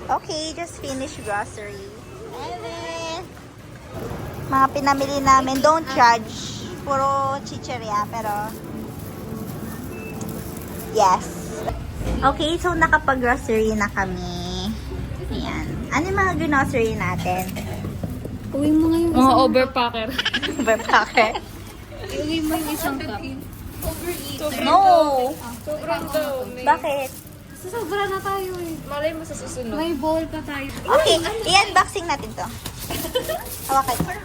Okay, just finished grocery. Ellen! Mga pinamili namin. Don't judge. Puro chicheria, pero... Yes. Okay, so nakapag-grocery na kami. Ayan. Ano yung mga grocery natin? Uwi mo nga yung Mga overpacker. Overpacker. Uwi mo yung isang cup. No! Sobrang daw. Bakit? Sobra na tayo eh. Malay mo sa susunod. May bowl pa tayo. Okay, i-unboxing natin to. Hawakan.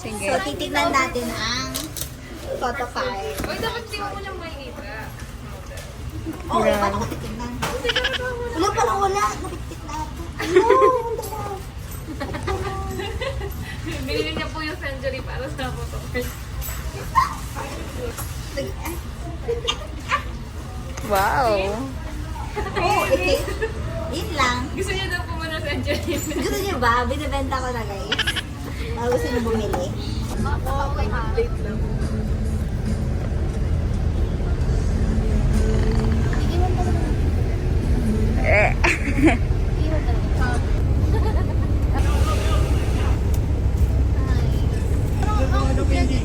Sige. So, titignan natin ang photo card. Uy, dapat di mo lang mainita. Oh, paano ko titignan? Wala palang wala. Napitik na ako. Binili niya po yung century para sa photo card. Wow. Oh, okay. Yun lang. Gusto niya daw po muna century. Gusto niyo ba? Binibenta ko na, guys. Gusto niyo bumili. Late lang.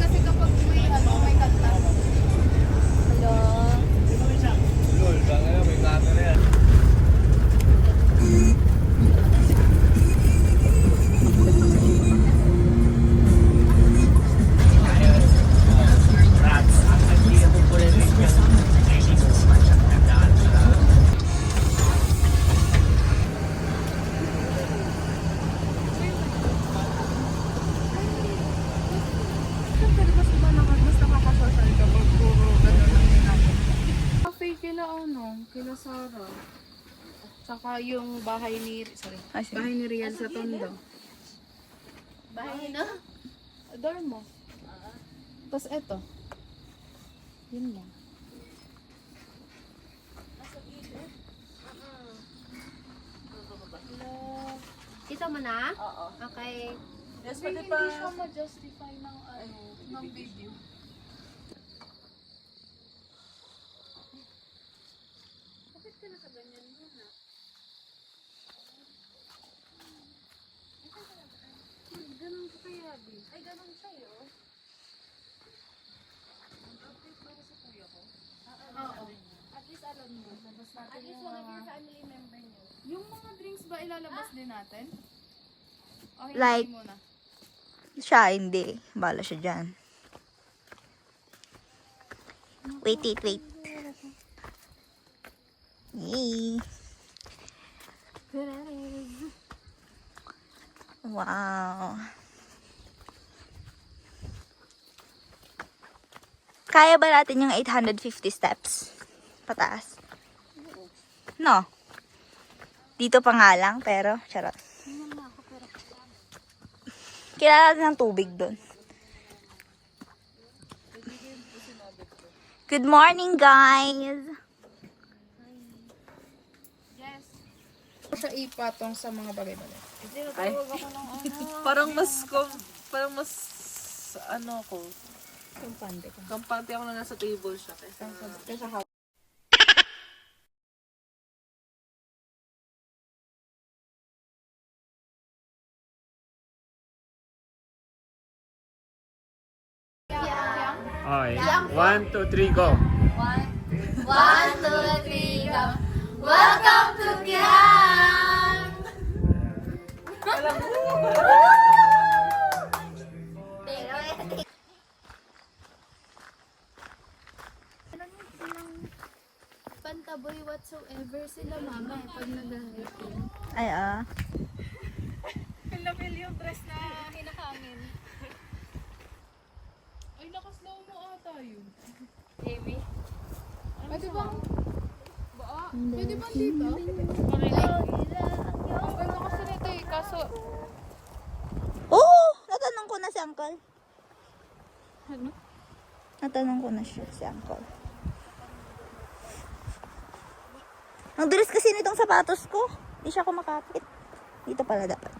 Kasi kapag may may katlas. Kila Sarah. Saka yung bahay ni... Sorry. Bahay ni Rian sa Tondo. Bahay na? Dormo. Tapos eto. Yun lang. Kita mo na? Oo. Okay. Yes, pwede pa... Hindi siya ma-justify ng video. Bakit ka nakaganyan muna? Ganun ka kaya, Bi? Ay, ganun sa'yo. Update ba ako sa kuya ko? Oo. At least alam mo. At least one of your family member niyo. Yung mga drinks ba ilalabas din natin? O hindi Like, muna? siya, hindi. Bala siya dyan. Wait. Yay! Wow! Kaya ba natin yung 850 steps? Pataas? No? Dito pa nga lang, pero charot. Kailangan natin ng tubig doon. Good morning, guys! Yes. Sa ipatong sa mga bagay-bagay. Ay. Parang mas ano ko. Kampante ako na nasa table siya kaysa house. Okay. 1, 2, 3, go. 1, 2, 3, go! Welcome to Kiang! Pantaboy whatsoever sila mama pag nag-hiking. Ay, Pil yung dress na hinahangin. Ay, nakaslow mo ata yun. Amy? Pwede ba? Pwede ba dito? Ang ganda kasi nito eh, kaso... Oo! Natanong ko na si Uncle. Ano? Natanong ko na siya, si Uncle. Ang dulis kasi nitong sapatos ko. Hindi siya kumakapit. Dito pala dapat.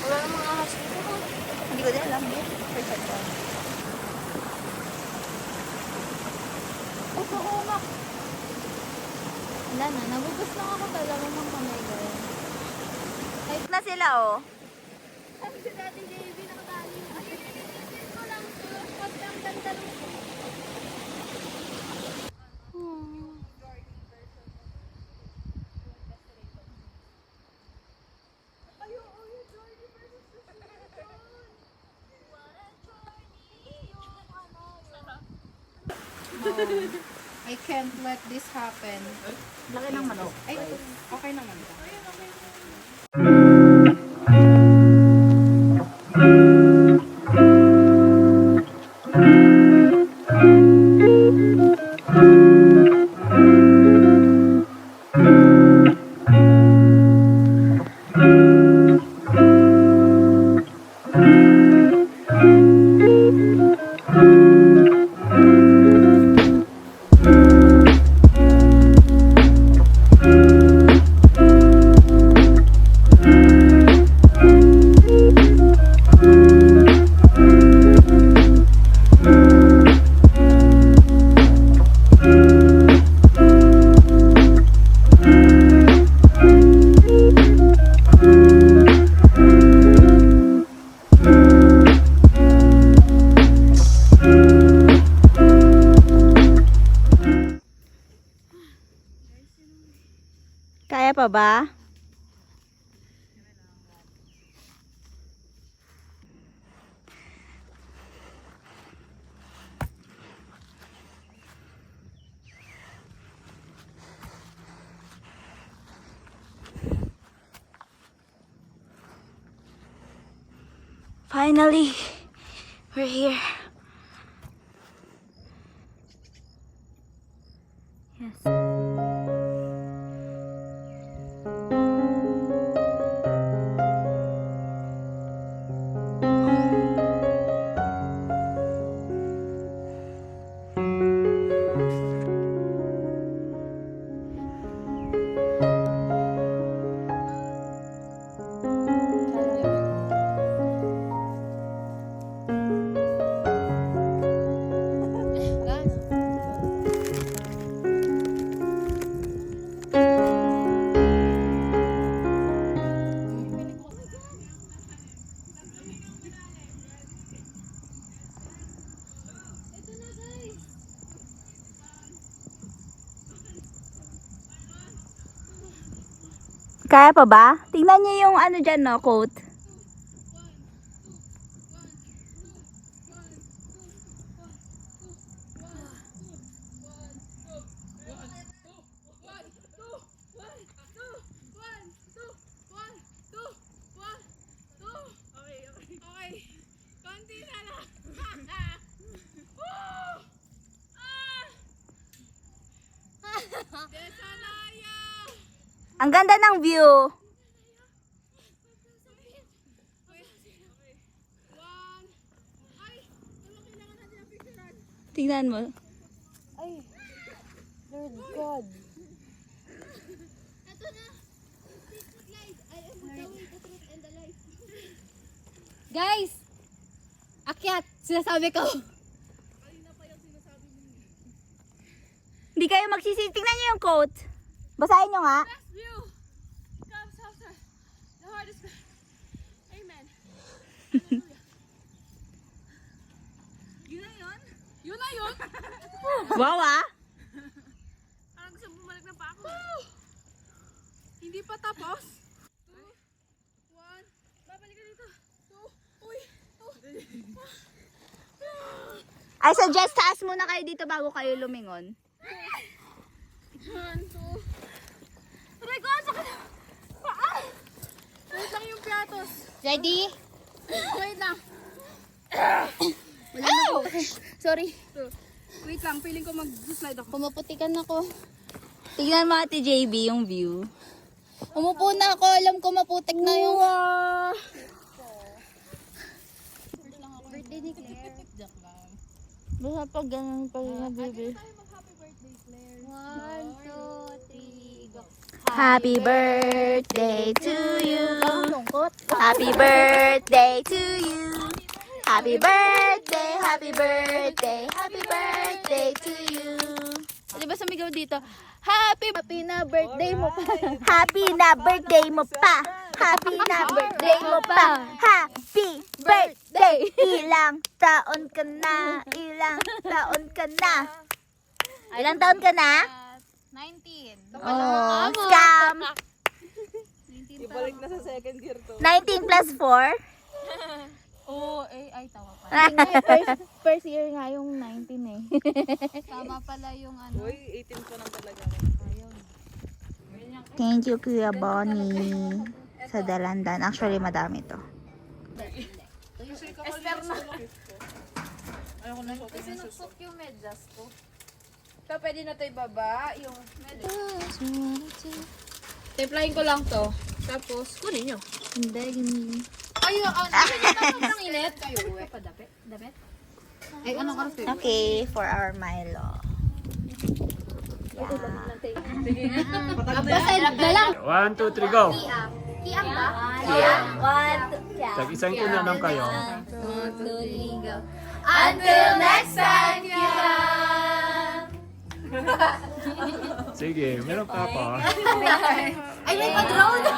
Wala namang ahas dito. Hindi ko din alam. First time ko. Oo Wala na, nagugus lang ako talaga ng kamay ko. Hike na sila, oh. Sabi si Daddy JB, nakatali yung ko lang. Kasi ang ganda lang. I can't let this happen. Laki ng manok. Ay, okay naman ba? Kaya pa ba? Finally, we're here. Yes. Kaya pa ba? Tingnan niyo yung ano dyan, no, coat. Ang ganda ng view. Tingnan mo. Ay, Lord God. Ito na. I am the way, the truth, and the life. Guys! Akyat! Sinasabi ko! Hindi kayo magsisi. Tingnan niyo yung coat. Basahin niyo nga. Best view comes after the hardest. Amen. Hallelujah. Yun na yun? Yun na yun? Wow, ah. Parang gusto bumalik na pa ako. Hindi pa tapos. 2, 1. Babalik ka dito. 2. Uy. I suggest taas muna kayo dito bago kayo lumingon. 1, 2. Aray ko, sakit. Wait lang yung piatos. Ready? Wait lang. Wala na po. Sorry. Wait lang, feeling ko mag-slide ako. Pumaputikan ako. Tingnan mo, Ate JB, yung view. Umupo na ako. Alam ko maputik na yung... Birthday ni Claire. Basta pag ganun pa rin na, baby. 1, 2, 3, go. Happy birthday to you. Lungkot. Happy birthday to you. Happy birthday, happy birthday, happy birthday to you. Di ba sumigaw dito? Happy na birthday mo pa. Happy na birthday mo pa. Happy na birthday mo pa. Happy birthday. Ilang taon ka na. Ilang taon ka na. Ilang taon ka na? 19. Oh, scam. Ibalik na sa second year to. 19 plus 4. Oo, ay tawa pa. First year nga yung 19 eh. Tama pala yung ano. Uy, 18 ko lang talaga. Thank you, Kuya Bonnie. Sa dalandan. Actually, madami to. Ayoko na suotin yung suso. Sinusok yung medyas ko. So, pwede na ito ibaba. Yung Timplahin ko lang to. Tapos, Kunin nyo. Hindi, gini. ayun, ang init. Damit? Ay, ano ka rin? Okay, for our Milo. Pasend na lang. 1, 2, 3, go! Kiang ba? Tag-isang ko na lang kayo. Until next time, Kiang! Sige, meron pa ako. Ay, may pa-drone!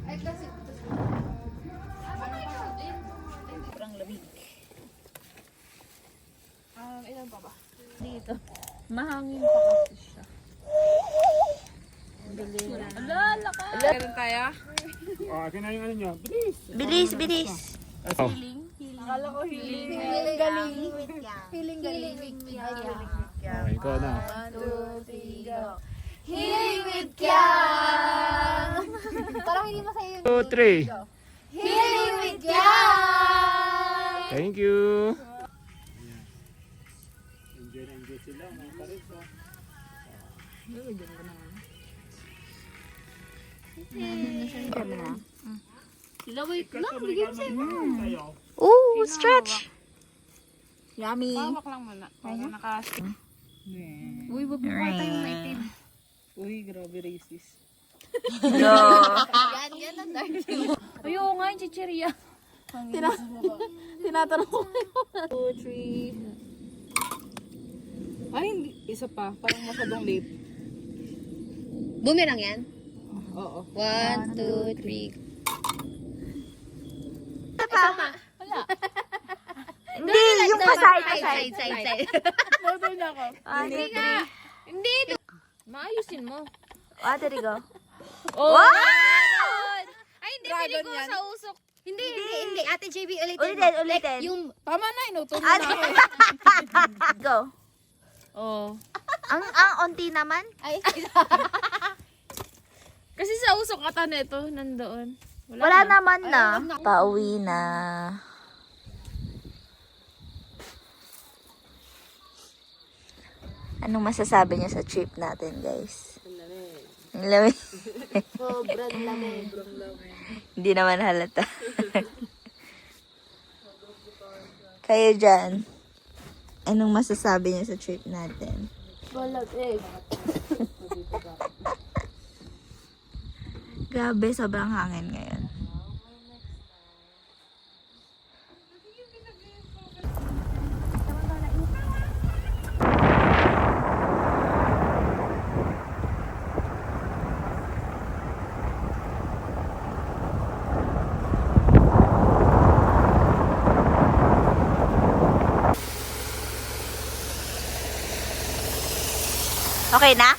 Ay, kasi... ilan pa ba? Dito. Mahangin pa kasi siya. Meron tayo? Oh, akin na yung ano nyo. Bilis! Bilis, bilis. Oh. Akala ko healing. Galing. Healing galing. Okay, ikaw na. 1, 2, 3, go. Healing with Kiang! Parang hindi masaya yung 2, 3. Healing with Kiang! Thank you. Laway ko lang. Bigyan sa'yo. Ooh, stretch. Yummy. Pawak lang muna. Para naka-stick. Uy, wag mo kata yung itim. Uy, grabe racist. Yan, yan ang dark. Ay, oo nga, yung chichirya. Tinatanong ko. 2, 3. Ay, hindi. Isa pa. Parang masyadong late. Bumirang yan? Oo. 1, 2, 3. Hindi, yung pasay, Side. Model na ako. Hindi nga. Hindi. Maayusin mo. Ah, there you go. Oh! Wow! Ay, hindi. Dragon Pili ko yan. sa usok. Hindi. Ate JB, Ulitin. Yung, Tama na, inuto mo Ah, na ako. Go. oh. Ang onti naman. Ay, Kasi sa usok ata nito, nandoon. Wala naman na. Pauwi na. Anong masasabi niyo sa trip natin, guys? Ang lamig. sobrang lamig. Hindi naman halata. Kayo dyan, anong masasabi niyo sa trip natin? Grabe, sobrang hangin ngayon. Okay na?